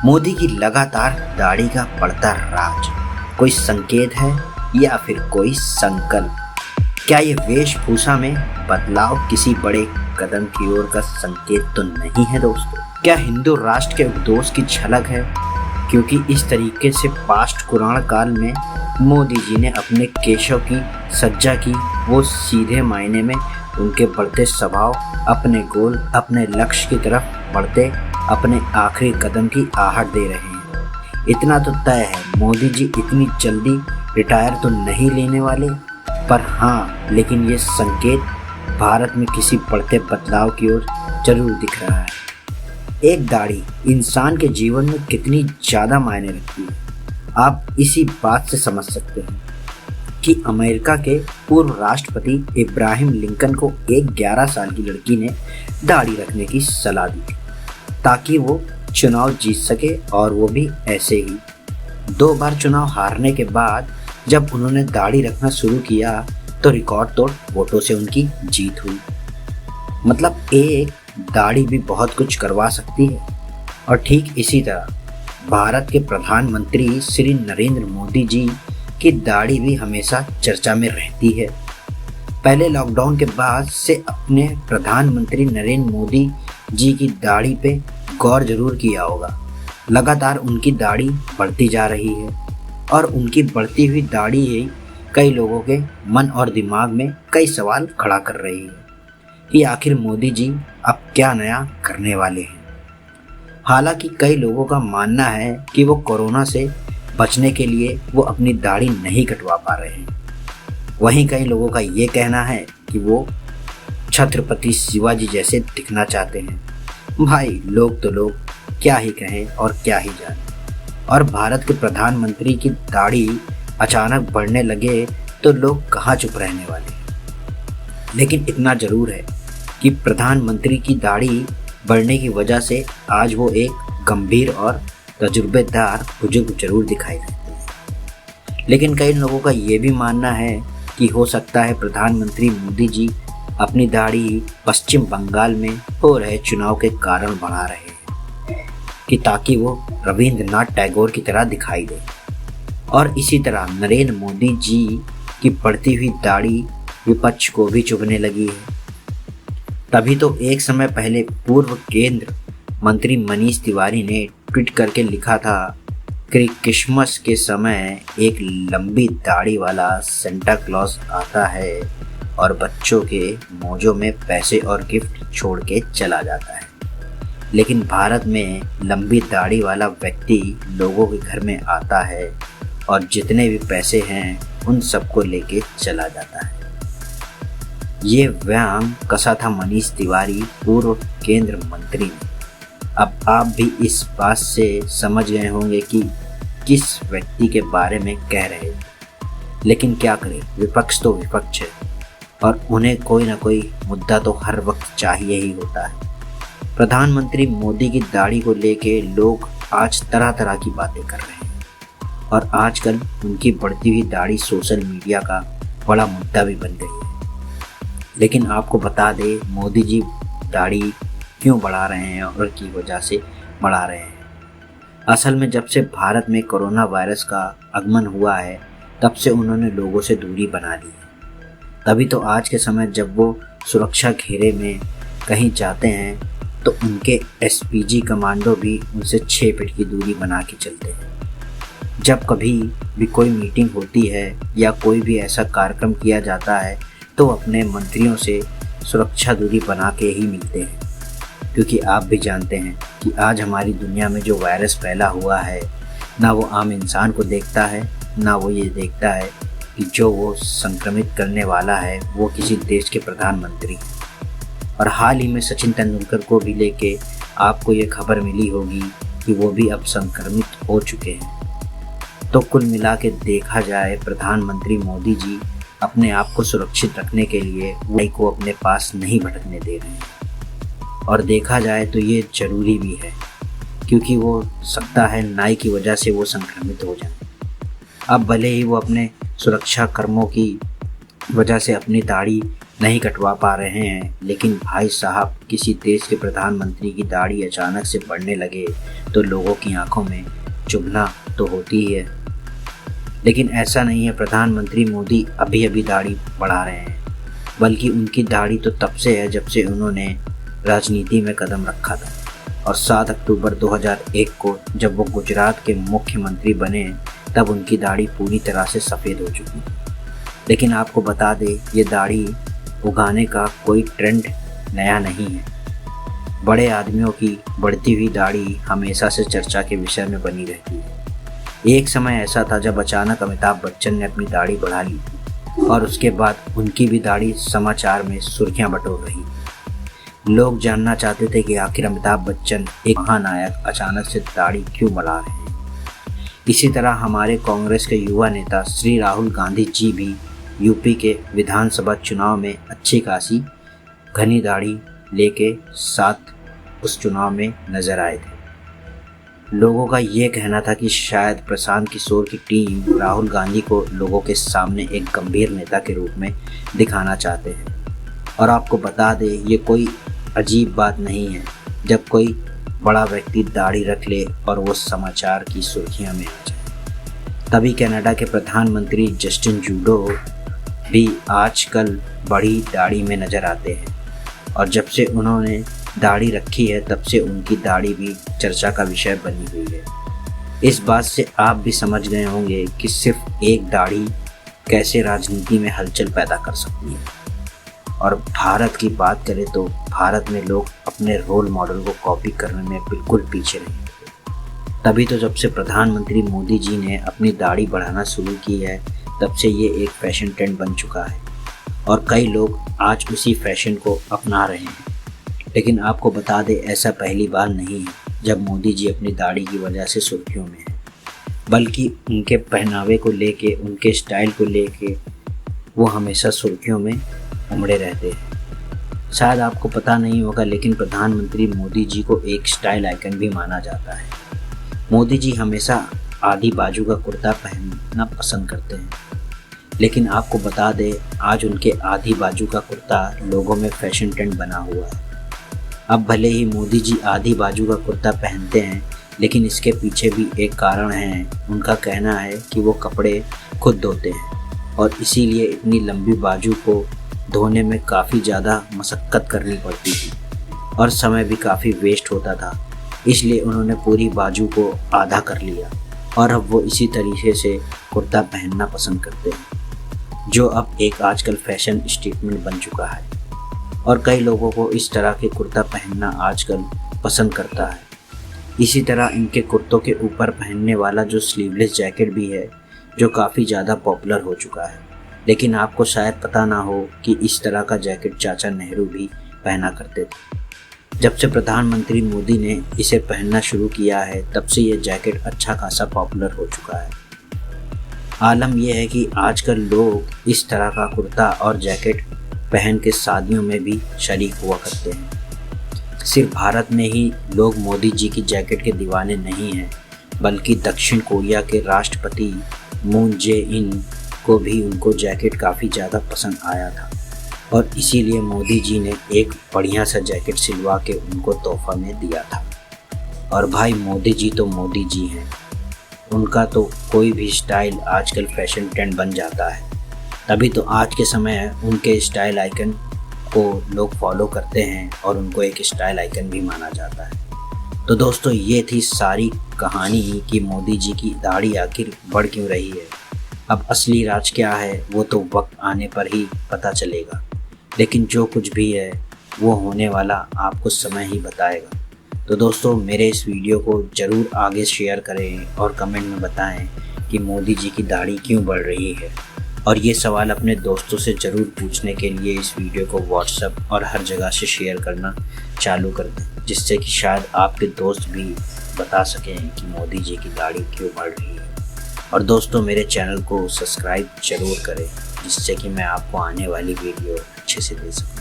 मोदी की लगातार दाढ़ी का बढ़ता राज कोई संकेत है या फिर कोई संकल्प? क्या ये वेशभूषा में बदलाव किसी बड़े कदम की ओर का संकेत तो नहीं है दोस्तों? क्या हिंदू राष्ट्र के उद्देश्य की झलक है? क्योंकि इस तरीके से पास्ट पुराण काल में मोदी जी ने अपने केशव की सज्जा की, वो सीधे मायने में उनके बढ़ते स्वभाव, अपने गोल, अपने लक्ष्य की तरफ बढ़ते अपने आखिरी कदम की आहट दे रहे हैं। इतना तो तय है, मोदी जी इतनी जल्दी रिटायर तो नहीं लेने वाले। पर हाँ, लेकिन ये संकेत भारत में किसी बढ़ते बदलाव की ओर जरूर दिख रहा है। एक दाढ़ी इंसान के जीवन में कितनी ज़्यादा मायने रखती है, आप इसी बात से समझ सकते हैं कि अमेरिका के पूर्व राष्ट्रपति इब्राहिम लिंकन को एक 11 साल की लड़की ने दाढ़ी रखने की सलाह दी थी ताकि वो चुनाव जीत सके, और वो भी ऐसे ही। 2 बार चुनाव हारने के बाद जब उन्होंने दाढ़ी रखना शुरू किया तो रिकॉर्ड तोड़ वोटों से उनकी जीत हुई। मतलब एक दाढ़ी भी बहुत कुछ करवा सकती है। और ठीक इसी तरह भारत के प्रधानमंत्री श्री नरेंद्र मोदी जी की दाढ़ी भी हमेशा चर्चा में रहती है। पहले लॉकडाउन के बाद से अपने प्रधानमंत्री नरेंद्र मोदी जी की दाढ़ी पे गौर जरूर किया होगा। लगातार उनकी दाढ़ी बढ़ती जा रही है और उनकी बढ़ती हुई दाढ़ी ही कई लोगों के मन और दिमाग में कई सवाल खड़ा कर रही है कि आखिर मोदी जी अब क्या नया करने वाले हैं। हालांकि कई लोगों का मानना है कि वो कोरोना से बचने के लिए वो अपनी दाढ़ी नहीं कटवा पा रहे हैं। वहीं कई लोगों का ये कहना है कि वो छत्रपति शिवाजी जैसे दिखना चाहते हैं। भाई, लोग तो लोग, क्या ही कहें और क्या ही जाने। और भारत के प्रधानमंत्री की दाढ़ी अचानक बढ़ने लगे तो लोग कहाँ चुप रहने वाले हैं। लेकिन इतना जरूर है कि प्रधानमंत्री की दाढ़ी बढ़ने की वजह से आज वो एक गंभीर और तजुर्बेदार बुजुर्ग जरूर दिखाई देते हैं। लेकिन कई लोगों का ये भी मानना है कि हो सकता है प्रधानमंत्री मोदी जी अपनी दाढ़ी पश्चिम बंगाल में हो रहे चुनाव के कारण बढ़ा रहे हैं कि ताकि वो रविंद्रनाथ टैगोर की तरह दिखाई दे। और इसी तरह नरेंद्र मोदी जी की बढ़ती हुई दाढ़ी विपक्ष को भी चुभने लगी है। तभी तो एक समय पहले पूर्व केंद्र मंत्री मनीष तिवारी ने ट्वीट करके लिखा था कि क्रिसमस के समय एक लंबी दाढ़ी वाला सेंटा क्लॉज आता है और बच्चों के मौजों में पैसे और गिफ्ट छोड़ के चला जाता है। लेकिन भारत में लंबी दाढ़ी वाला व्यक्ति लोगों के घर में आता है और जितने भी पैसे हैं उन सबको लेके चला जाता है। ये व्यांग कसा था मनीष तिवारी, पूर्व केंद्र मंत्री ने। अब आप भी इस बात से समझ गए होंगे कि किस व्यक्ति के बारे में कह रहे हैं। लेकिन क्या करें, विपक्ष तो विपक्ष है और उन्हें कोई ना कोई मुद्दा तो हर वक्त चाहिए ही होता है। प्रधानमंत्री मोदी की दाढ़ी को लेके लोग आज तरह तरह की बातें कर रहे हैं और आजकल उनकी बढ़ती हुई दाढ़ी सोशल मीडिया का बड़ा मुद्दा भी बन गई है। लेकिन आपको बता दें, मोदी जी दाढ़ी क्यों बढ़ा रहे हैं और की वजह से बढ़ा रहे हैं। असल में जब से भारत में कोरोना वायरस का आगमन हुआ है तब से उन्होंने लोगों से दूरी बना ली है। तभी तो आज के समय जब वो सुरक्षा घेरे में कहीं जाते हैं तो उनके एसपीजी कमांडो भी उनसे 6 फीट की दूरी बना के चलते हैं। जब कभी भी कोई मीटिंग होती है या कोई भी ऐसा कार्यक्रम किया जाता है तो अपने मंत्रियों से सुरक्षा दूरी बना के ही मिलते हैं। क्योंकि आप भी जानते हैं कि आज हमारी दुनिया में जो वायरस फैला हुआ है, ना वो आम इंसान को देखता है, ना वो ये देखता है कि जो वो संक्रमित करने वाला है वो किसी देश के प्रधानमंत्री। और हाल ही में सचिन तेंदुलकर को भी लेके आपको ये खबर मिली होगी कि वो भी अब संक्रमित हो चुके हैं। तो कुल मिला के देखा जाए, प्रधानमंत्री मोदी जी अपने आप को सुरक्षित रखने के लिए नाई को अपने पास नहीं भटकने दे रहे हैं। और देखा जाए तो ये जरूरी भी है, क्योंकि वो सकता है नाई की वजह से वो संक्रमित हो जाए। अब भले ही वो अपने सुरक्षा कर्मों की वजह से अपनी दाढ़ी नहीं कटवा पा रहे हैं, लेकिन भाई साहब किसी देश के प्रधानमंत्री की दाढ़ी अचानक से बढ़ने लगे तो लोगों की आंखों में चुभना तो होती ही है। लेकिन ऐसा नहीं है प्रधानमंत्री मोदी अभी अभी दाढ़ी बढ़ा रहे हैं, बल्कि उनकी दाढ़ी तो तब से है जब से उन्होंने राजनीति में कदम रखा था। और 7 अक्टूबर 2001 को जब वो गुजरात के मुख्यमंत्री बने तब उनकी दाढ़ी पूरी तरह से सफ़ेद हो चुकी। लेकिन आपको बता दें, ये दाढ़ी उगाने का कोई ट्रेंड नया नहीं है। बड़े आदमियों की बढ़ती हुई दाढ़ी हमेशा से चर्चा के विषय में बनी रहती है। एक समय ऐसा था जब अचानक अमिताभ बच्चन ने अपनी दाढ़ी बढ़ा ली और उसके बाद उनकी भी दाढ़ी समाचार में सुर्खियां बटोर रही। लोग जानना चाहते थे कि आखिर अमिताभ बच्चन एक महानायक अचानक से दाढ़ी क्यों बढ़ा रहे हैं। इसी तरह हमारे कांग्रेस के युवा नेता श्री राहुल गांधी जी भी यूपी के विधानसभा चुनाव में अच्छी खासी घनी दाढ़ी लेके साथ उस चुनाव में नजर आए थे। लोगों का ये कहना था कि शायद प्रशांत किशोर की टीम राहुल गांधी को लोगों के सामने एक गंभीर नेता के रूप में दिखाना चाहते हैं। और आपको बता दें, ये कोई अजीब बात नहीं है जब कोई बड़ा व्यक्ति दाढ़ी रख ले और वो समाचार की सुर्खियों में आ जाए। तभी कनाडा के प्रधानमंत्री जस्टिन ट्रूडो भी आजकल बड़ी दाढ़ी में नजर आते हैं, और जब से उन्होंने दाढ़ी रखी है तब से उनकी दाढ़ी भी चर्चा का विषय बनी हुई है। इस बात से आप भी समझ गए होंगे कि सिर्फ एक दाढ़ी कैसे राजनीति में हलचल पैदा कर सकती है। और भारत की बात करें तो भारत में लोग अपने रोल मॉडल को कॉपी करने में बिल्कुल पीछे नहीं होते। तभी तो जब से प्रधानमंत्री मोदी जी ने अपनी दाढ़ी बढ़ाना शुरू की है तब से ये एक फैशन ट्रेंड बन चुका है और कई लोग आज उसी फैशन को अपना रहे हैं। लेकिन आपको बता दें, ऐसा पहली बार नहीं है जब मोदी जी अपनी दाढ़ी की वजह से सुर्खियों में हैं, बल्कि उनके पहनावे को लेके, उनके स्टाइल को लेके वो हमेशा सुर्खियों में उमड़े रहते हैं। शायद आपको पता नहीं होगा, लेकिन प्रधानमंत्री मोदी जी को एक स्टाइल आइकन भी माना जाता है। मोदी जी हमेशा आधी बाजू का कुर्ता पहनना पसंद करते हैं, लेकिन आपको बता दें, आज उनके आधी बाजू का कुर्ता लोगों में फैशन ट्रेंड बना हुआ है। अब भले ही मोदी जी आधी बाजू का कुर्ता पहनते हैं, लेकिन इसके पीछे भी एक कारण है। उनका कहना है कि वो कपड़े खुद धोते हैं और इसीलिए इतनी लंबी बाजू को धोने में काफ़ी ज़्यादा मशक्क़त करनी पड़ती थी और समय भी काफ़ी वेस्ट होता था। इसलिए उन्होंने पूरी बाजू को आधा कर लिया और अब वो इसी तरीके से कुर्ता पहनना पसंद करते हैं, जो अब एक आजकल फैशन स्टेटमेंट बन चुका है और कई लोगों को इस तरह के कुर्ता पहनना आजकल पसंद करता है। इसी तरह इनके कुर्तों के ऊपर पहनने वाला जो स्लीवलेस जैकेट भी है, जो काफ़ी ज़्यादा पॉपुलर हो चुका है। लेकिन आपको शायद पता ना हो कि इस तरह का जैकेट चाचा नेहरू भी पहना करते थे। जब से प्रधानमंत्री मोदी ने इसे पहनना शुरू किया है तब से ये जैकेट अच्छा खासा पॉपुलर हो चुका है। आलम यह है कि आजकल लोग इस तरह का कुर्ता और जैकेट पहन के शादियों में भी शरीक हुआ करते हैं। सिर्फ भारत में ही लोग मोदी जी की जैकेट के दीवाने नहीं हैं, बल्कि दक्षिण कोरिया के राष्ट्रपति मून जे इन को भी उनको जैकेट काफ़ी ज़्यादा पसंद आया था और इसीलिए मोदी जी ने एक बढ़िया सा जैकेट सिलवा के उनको तोहफा में दिया था। और भाई मोदी जी तो मोदी जी हैं, उनका तो कोई भी स्टाइल आजकल फैशन ट्रेंड बन जाता है। तभी तो आज के समय उनके स्टाइल आइकन को लोग फॉलो करते हैं और उनको एक स्टाइल आइकन भी माना जाता है। तो दोस्तों, ये थी सारी कहानी कि मोदी जी की दाढ़ी आखिर बढ़ क्यों रही है। अब असली राज क्या है वो तो वक्त आने पर ही पता चलेगा, लेकिन जो कुछ भी है वो होने वाला आपको समय ही बताएगा। तो दोस्तों, मेरे इस वीडियो को ज़रूर आगे शेयर करें और कमेंट में बताएं कि मोदी जी की दाढ़ी क्यों बढ़ रही है। और ये सवाल अपने दोस्तों से ज़रूर पूछने के लिए इस वीडियो को व्हाट्सएप और हर जगह से शेयर करना चालू कर दें, जिससे कि शायद आपके दोस्त भी बता सकें कि मोदी जी की दाढ़ी क्यों बढ़ रही है। और दोस्तों, मेरे चैनल को सब्सक्राइब ज़रूर करें, जिससे कि मैं आपको आने वाली वीडियो अच्छे से दे सकूँ।